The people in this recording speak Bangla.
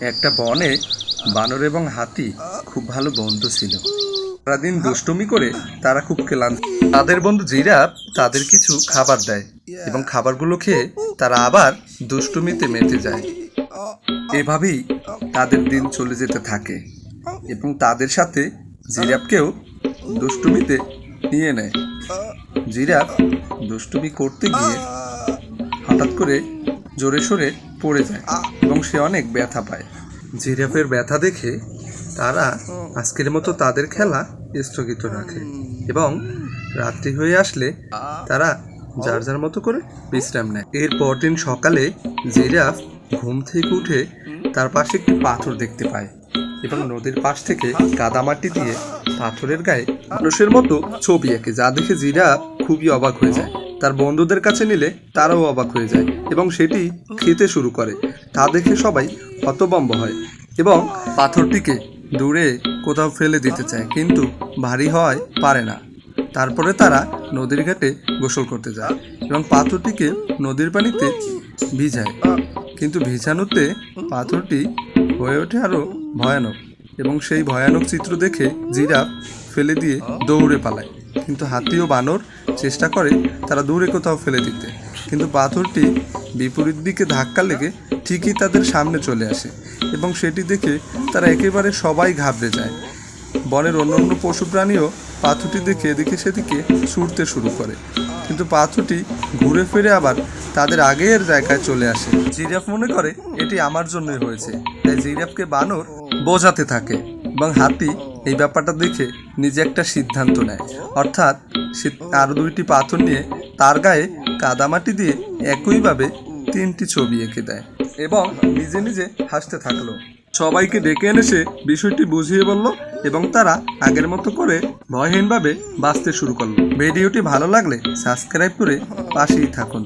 একটা বনে বানর এবং হাতি খুব ভালো বন্ধু ছিল। সারাদিন দুষ্টুমি করে তারা খুব ক্লান্ত। তাদের বন্ধু জিরাফ তাদের কিছু খাবার দেয় এবং খাবারগুলো খেয়ে তারা আবার দুষ্টুমিতে মেতে যায়। এভাবেই তাদের দিন চলে যেতে থাকে এবং তাদের সাথে জিরাফকেও দুষ্টুমিতে নিয়ে নেয়। জিরাফ দুষ্টুমি করতে গিয়ে হঠাৎ করে জোরে সোরে পড়ে যায় এবং সে অনেক ব্যথা পায়। জিরাফের ব্যথা দেখে তারা আজকের মতো তাদের খেলা স্থগিত রাখে এবং রাত্রি হয়ে আসলে তারা যার যার মতো করে বিশ্রাম নেয়। এর পরদিন সকালে জিরাফ ঘুম থেকে উঠে তার পাশে একটি পাথর দেখতে পায় এবং নদীর পাশ থেকে কাদামাটি দিয়ে পাথরের গায়ে মানুষের মতো ছবি আঁকে, যা দেখে জিরাফ খুবই অবাক হয়ে যায়। তার বন্ধুদের কাছে নিলে তারাও অবাক হয়ে যায় এবং সেটি খেতে শুরু করে। তা দেখে সবাই হতভম্ব হয় এবং পাথরটিকে দূরে কোথাও ফেলে দিতে চায়, কিন্তু ভারী হওয়ায় পারে না। তারপরে তারা নদীর ঘাটে গোসল করতে যায় এবং পাথরটিকে নদীর পানিতে ভিজায়, কিন্তু ভিজানোতে পাথরটি হয়ে ওঠে আরও ভয়ানক এবং সেই ভয়ানক চিত্র দেখে জিরাফ ফেলে দিয়ে দৌড়ে পালায়। কিন্তু হাতি ও বানর চেষ্টা করে তারা দূরে কোথাও ফেলে দিতে, কিন্তু পাথরটি বিপরীত দিকে ধাক্কা লেগে ঠিকই তাদের সামনে চলে আসে এবং সেটি দেখে তারা একেবারে সবাই ঘাবড়ে যায়। বনের অন্যান্য পশু প্রাণীও পাথরটি দেখে এদিকে সেদিকে ছুটতে শুরু করে, কিন্তু পাথরটি ঘুরে ফিরে আবার তাদের আগের জায়গায় চলে আসে। জিরাফ মনে করে এটি আমার জন্যই হয়েছে, তাই জিরাফকে বানর বোঝাতে থাকে এবং হাতি এই ব্যাপারটা দেখে নিজে একটা সিদ্ধান্ত নেয়, অর্থাৎ সে আরও দুইটি পাথর নিয়ে তার গায়ে কাদামাটি দিয়ে একইভাবে 3টি ছবি এঁকে দেয় এবং নিজে নিজে হাসতে থাকলো। সবাইকে ডেকে এনে সে বিষয়টি বুঝিয়ে বলল এবং তারা আগের মতো করে ভয়হীনভাবে বাঁচতে শুরু করলো। ভিডিওটি ভালো লাগলে সাবস্ক্রাইব করে পাশেই থাকুন।